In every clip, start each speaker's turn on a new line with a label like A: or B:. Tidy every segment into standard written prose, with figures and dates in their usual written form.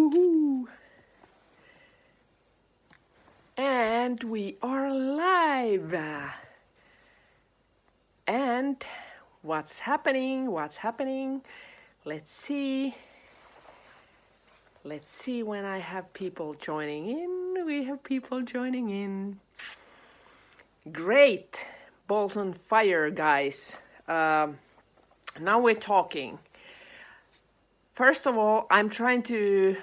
A: Woohoo! And we are live. And what's happening? Let's see. When I have people joining in. We have people joining in. Great. Balls on fire, guys. Now we're talking. First of all, I'm trying to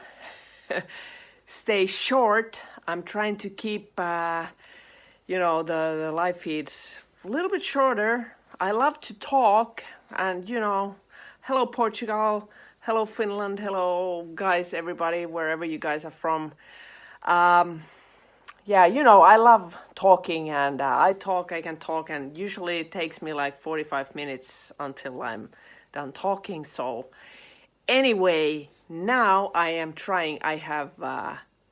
A: stay short. I'm trying to keep, the live feeds a little bit shorter. I love to talk and, hello Portugal, hello Finland, hello guys, everybody, wherever you guys are from. I love talking and I can talk, and usually it takes me like 45 minutes until I'm done talking. So anyway, now I am trying, I have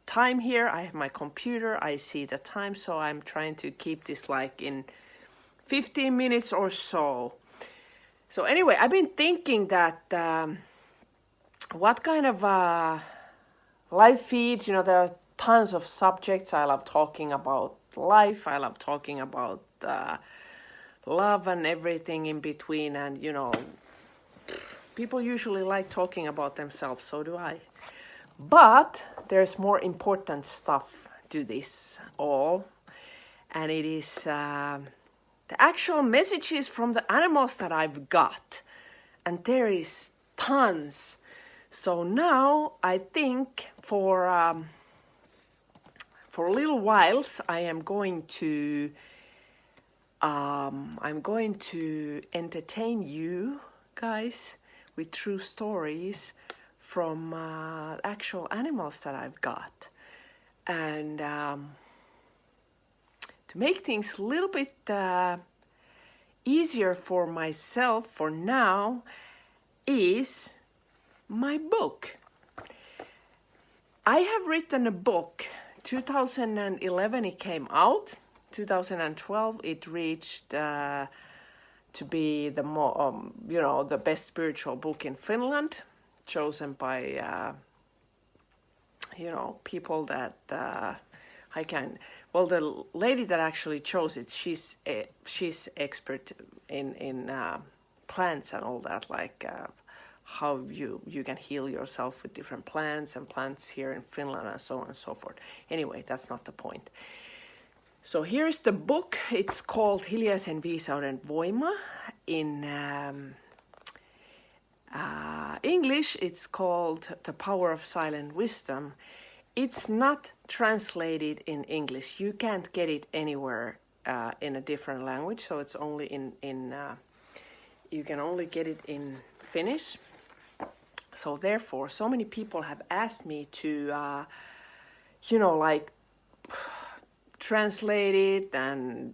A: time here, I have my computer, I see the time, so I'm trying to keep this like in 15 minutes or so. So anyway, I've been thinking that what kind of live feeds, there are tons of subjects. I love talking about life, I love talking about love and everything in between, and people usually like talking about themselves, so do I. But there's more important stuff to this all, and it is the actual messages from the animals that I've got, and there is tons. So now I think for a little whiles I'm going to entertain you guys with true stories from actual animals that I've got. And to make things a little bit easier for myself for now is my book. I have written a book. 2011 it came out. 2012 it reached to be the the best spiritual book in Finland, chosen by people that the lady that actually chose it, she's expert in plants and all that, like how you can heal yourself with different plants here in Finland and so on and so forth. Anyway, that's not the point. So here's the book. It's called Hiljaisen viisauden voima. In English, it's called The Power of Silent Wisdom. It's not translated in English. You can't get it anywhere in a different language. So it's only you can only get it in Finnish. So therefore, so many people have asked me to, translate it and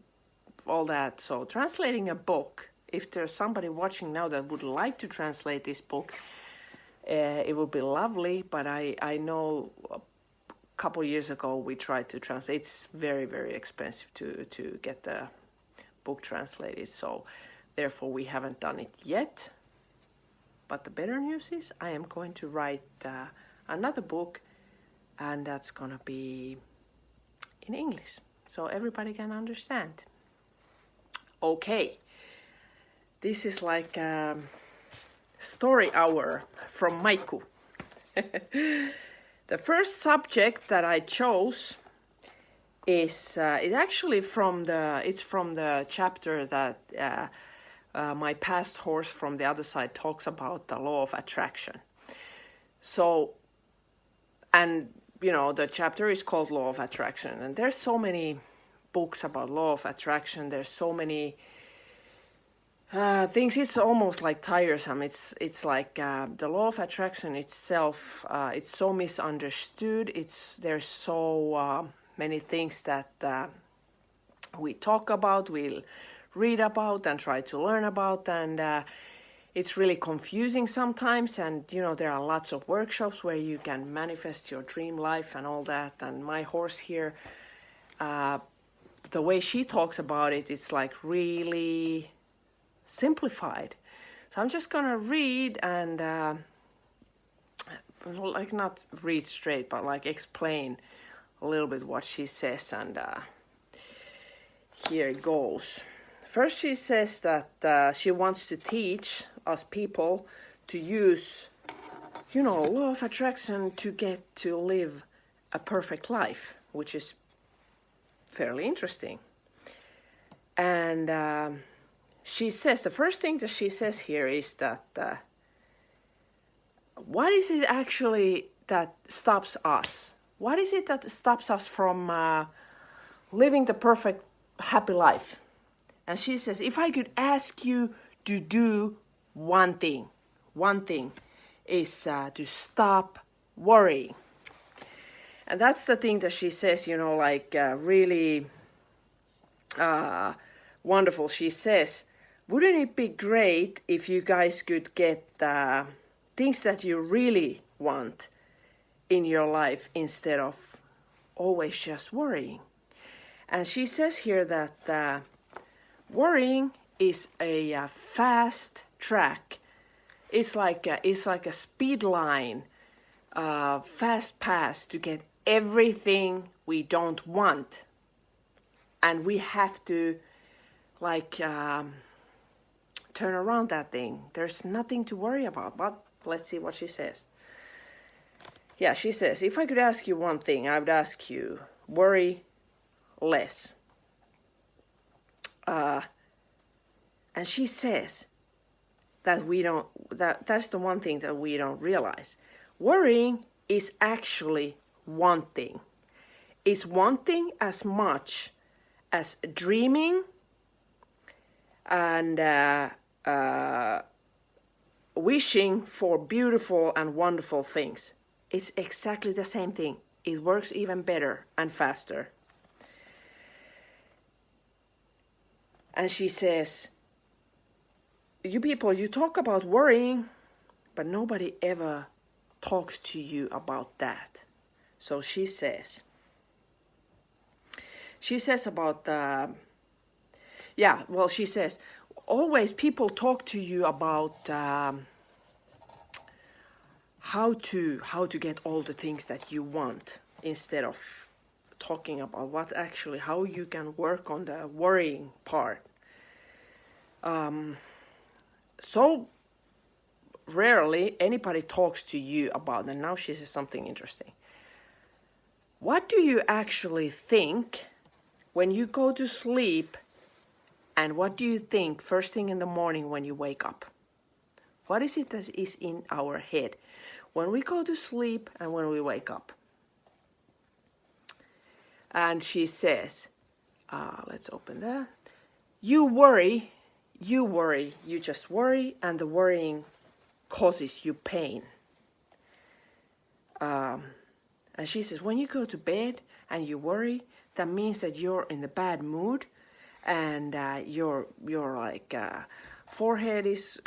A: all that. So translating a book, if there's somebody watching now that would like to translate this book, it would be lovely. But I know a couple years ago we tried to translate. It's very, very expensive to get the book translated. So therefore we haven't done it yet. But the better news is I am going to write another book, and that's going to be in English, so everybody can understand. Okay, this is like a story hour from Maiccu. The first subject that I chose is actually from the chapter that my past horse from the other side talks about, the law of attraction. So, and the chapter is called Law of Attraction, and there's so many books about law of attraction. There's so many things. It's almost like tiresome. It's like the law of attraction itself. It's so misunderstood. There's so many things that we talk about, we'll read about and try to learn about, and it's really confusing sometimes. And there are lots of workshops where you can manifest your dream life and all that. And my horse here, the way she talks about it, it's like really simplified. So I'm just gonna read and like not read straight, but like explain a little bit what she says, and here it goes. First, she says that she wants to teach us people to use, law of attraction to get to live a perfect life, which is fairly interesting. And she says, the first thing that she says here is that what is it actually that stops us? What is it that stops us from living the perfect, happy life? And she says, if I could ask you to do one thing is to stop worrying. And that's the thing that she says, really wonderful. She says, wouldn't it be great if you guys could get things that you really want in your life instead of always just worrying? And she says here that worrying is a fast track. It's like a speed line, fast pass to get everything we don't want, and we have to turn around that thing. There's nothing to worry about. But let's see what she says. Yeah, she says, if I could ask you one thing, I would ask you, worry less. And she says that that's the one thing that we don't realize. Worrying is actually one thing. It's one thing as much as dreaming and wishing for beautiful and wonderful things. It's exactly the same thing. It works even better and faster. And she says, you people, you talk about worrying, but nobody ever talks to you about that. So she says about she says, always people talk to you about how to get all the things that you want, instead of talking about how you can work on the worrying part. So rarely anybody talks to you about, and now she says something interesting. What do you actually think when you go to sleep, and what do you think first thing in the morning when you wake up? What is it that is in our head when we go to sleep and when we wake up? And she says, let's open that. You just worry, and the worrying causes you pain. And she says, when you go to bed and you worry, that means that you're in a bad mood, and your forehead is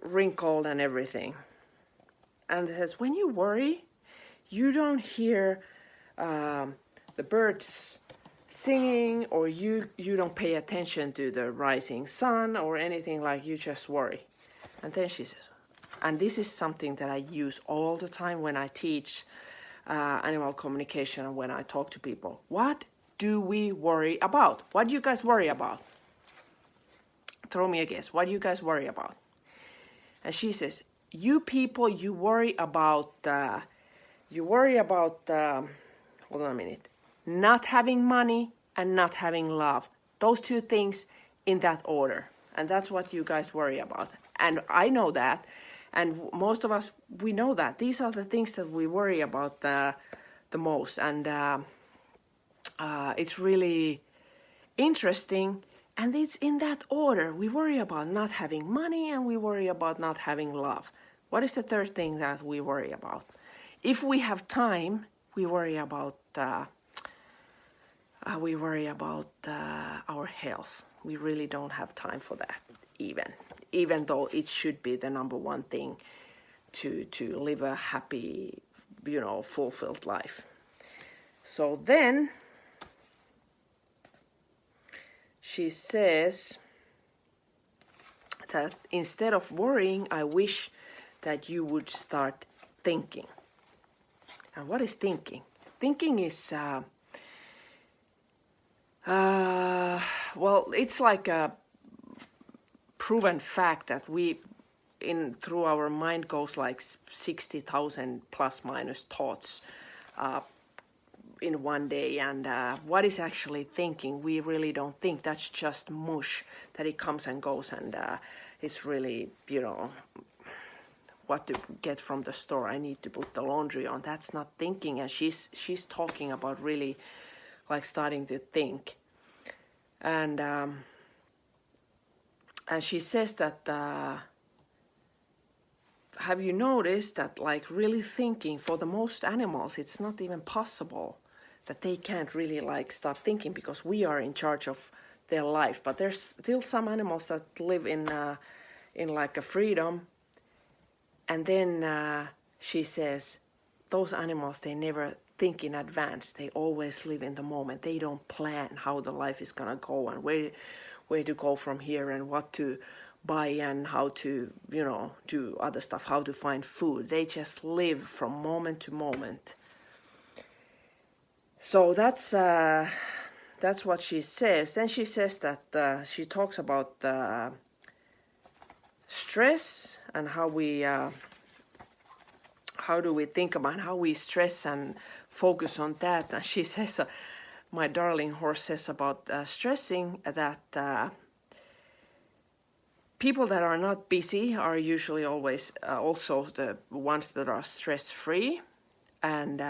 A: wrinkled and everything. And it says, when you worry, you don't hear the birds singing, or you don't pay attention to the rising sun or anything, you just worry. And then she says, and this is something that I use all the time when I teach animal communication and when I talk to people. What do we worry about? What do you guys worry about? Throw me a guess. What do you guys worry about? And she says, you people, you worry about hold on a minute, not having money and not having love. Those two things in that order. And that's what you guys worry about. And I know that. And most of us, we know that. These are the things that we worry about the most. And it's really interesting. And it's in that order. We worry about not having money, and we worry about not having love. What is the third thing that we worry about? If we have time, we worry about our health. We really don't have time for that, even though it should be the number one thing to live a happy, fulfilled life. So then she says that instead of worrying, I wish that you would start thinking. And what is thinking? Thinking is, well, it's like a proven fact that through our mind goes like 60,000 plus minus thoughts in one day. And what is actually thinking? We really don't think. That's just mush that it comes and goes, and it's really, what to get from the store. I need to put the laundry on. That's not thinking. And she's talking about really like starting to think. And she says that have you noticed that like really thinking, for the most animals it's not even possible that they can't really like start thinking, because we are in charge of their life. But there's still some animals that live in like a freedom. And then she says those animals, they never think in advance. They always live in the moment. They don't plan how the life is gonna go and where to go from here and what to buy and how to do other stuff, how to find food. They just live from moment to moment. So that's what she says. Then she says that she talks about stress and how do we think about how we stress and focus on that. And she says, my darling horse says about stressing, that people that are not busy are usually always also the ones that are stress-free. And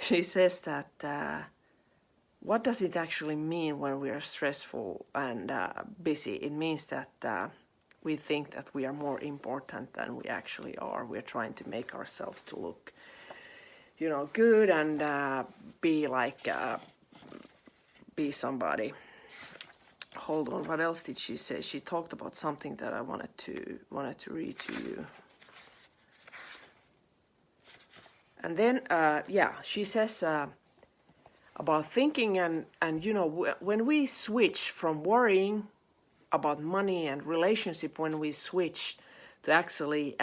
A: she says that what does it actually mean when we are stressful and busy? It means that we think that we are more important than we actually are. We're trying to make ourselves to look, good and be somebody. Hold on, what else did she say? She talked about something that I wanted to read to you. And then, she says about thinking and when we switch from worrying about money and relationship, when we switch to actually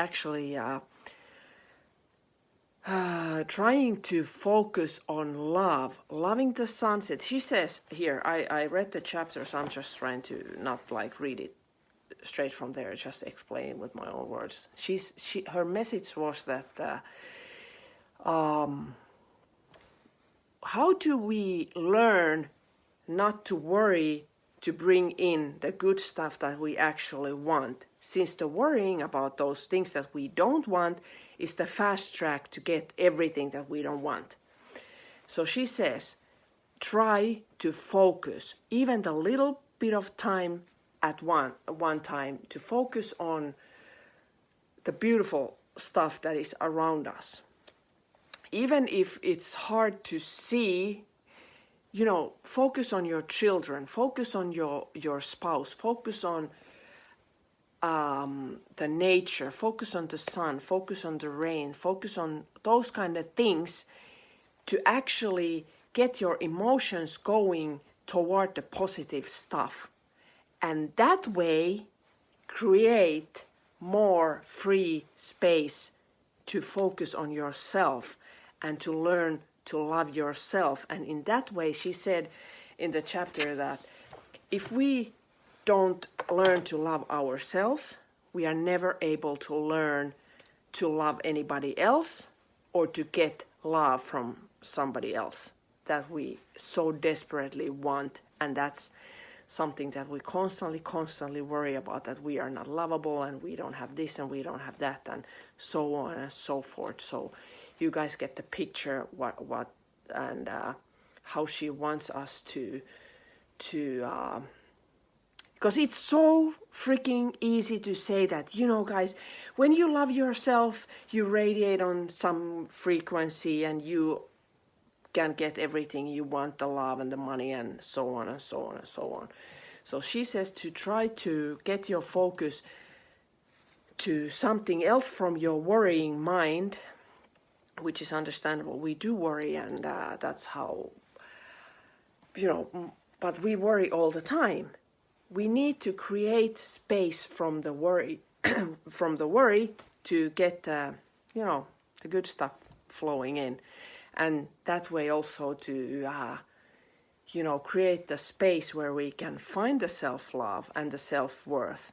A: trying to focus on loving the sunset. She says here, I read the chapter, so I'm just trying to not like read it straight from there, just explain it with my own words. Her message was that how do we learn not to worry to bring in the good stuff that we actually want, since the worrying about those things that we don't want is the fast track to get everything that we don't want. So she says, try to focus even the little bit of time at one time to focus on the beautiful stuff that is around us. Even if it's hard to see, focus on your children, focus on your spouse, focus on the nature, focus on the sun, focus on the rain, focus on those kind of things to actually get your emotions going toward the positive stuff. And that way create more free space to focus on yourself and to learn to love yourself. And in that way, she said in the chapter that if we don't learn to love ourselves, we are never able to learn to love anybody else or to get love from somebody else that we so desperately want. And that's something that we constantly worry about, that we are not lovable and we don't have this and we don't have that and so on and so forth. So you guys get the picture what and how she wants us to because it's so freaking easy to say that, guys, when you love yourself, you radiate on some frequency and you can get everything you want, the love and the money and so on and so on and so on. So she says to try to get your focus to something else from your worrying mind, which is understandable. We do worry, and that's how, but we worry all the time. We need to create space from the worry, to get, the good stuff flowing in. And that way also to, create the space where we can find the self-love and the self-worth.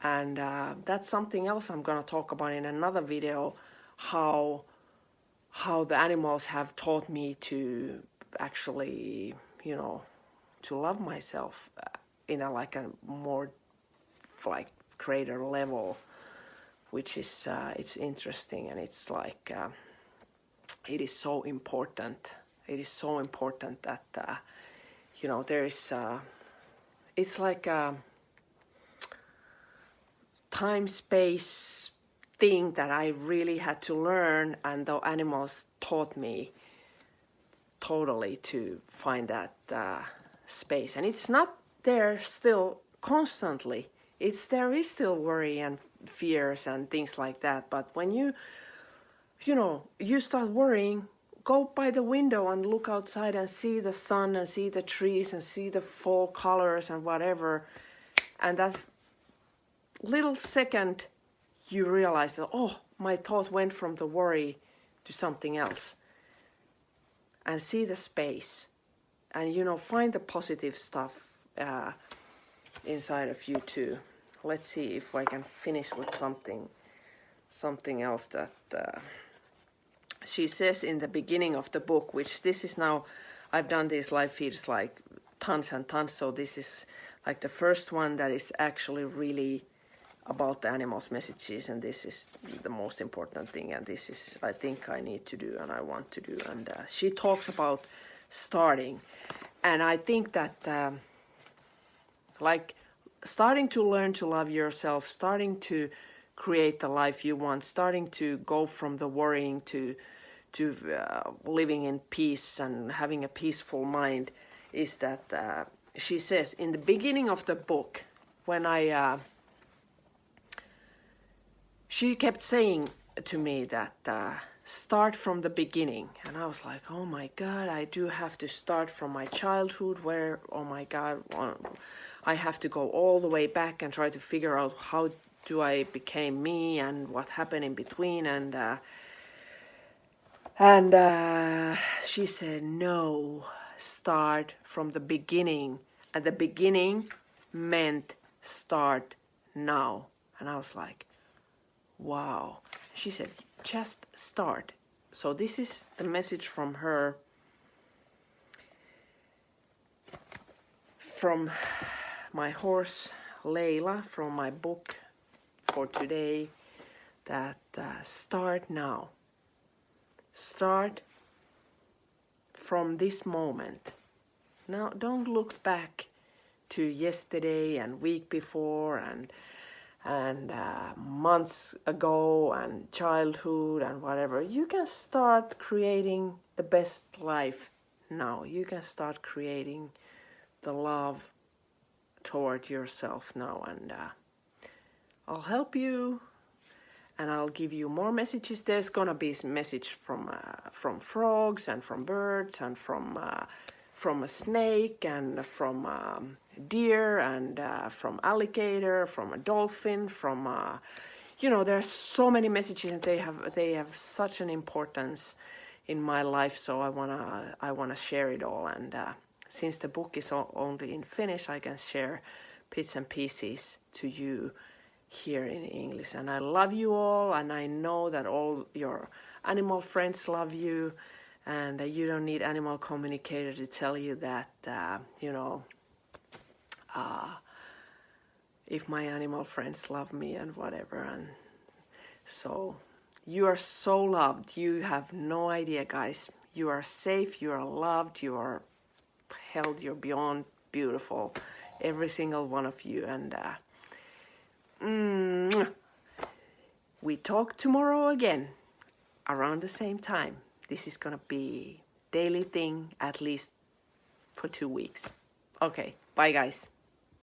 A: And that's something else I'm going to talk about in another video, how the animals have taught me to actually, to love myself in a more greater level, which is it's interesting, and it's it is so important. It is so important that there is it's like a time-space thing that I really had to learn, and the animals taught me totally to find that space. And it's not there still constantly. There is still worry and fears and things like that. But when you start worrying, go by the window and look outside and see the sun and see the trees and see the fall colors and whatever. And that little second you realize that, oh, my thought went from the worry to something else. And see the space. And find the positive stuff inside of you too. Let's see if I can finish with something else that she says in the beginning of the book, which this is now, I've done these live feeds like tons and tons, so this is like the first one that is actually really about the animals' messages, and this is the most important thing, and this is, I think I need to do and I want to do. And she talks about starting, and I think that starting to learn to love yourself, starting to create the life you want, starting to go from the worrying to living in peace and having a peaceful mind, is that she says in the beginning of the book, when she kept saying to me that start from the beginning, and I was like, oh my God, I do have to start from my childhood, where, oh my God, I have to go all the way back and try to figure out how do I became me and what happened in between. And she said, no, start from the beginning. And the beginning meant start now. And I was like, wow. She said, just start. So this is the message from her, from my horse Layla, from my book for today, that start now. Start from this moment. Now don't look back to yesterday and week before and months ago and childhood and whatever. You can start creating the best life now. You can start creating the love toward yourself now, and I'll help you, and I'll give you more messages. There's gonna be a message from frogs and from birds and from a snake and from deer and from alligator, from a dolphin, from there's so many messages, and they have such an importance in my life. So I wanna share it all, and since the book is only in Finnish, I can share bits and pieces to you here in English. And I love you all, and I know that all your animal friends love you, and you don't need Animal Communicator to tell you that, if my animal friends love me and whatever. And so you are so loved. You have no idea, guys. You are safe, you are loved, you are held, you're beyond beautiful, every single one of you. And we talk tomorrow again around the same time. This is gonna be daily thing, at least for 2 weeks. Okay, bye guys.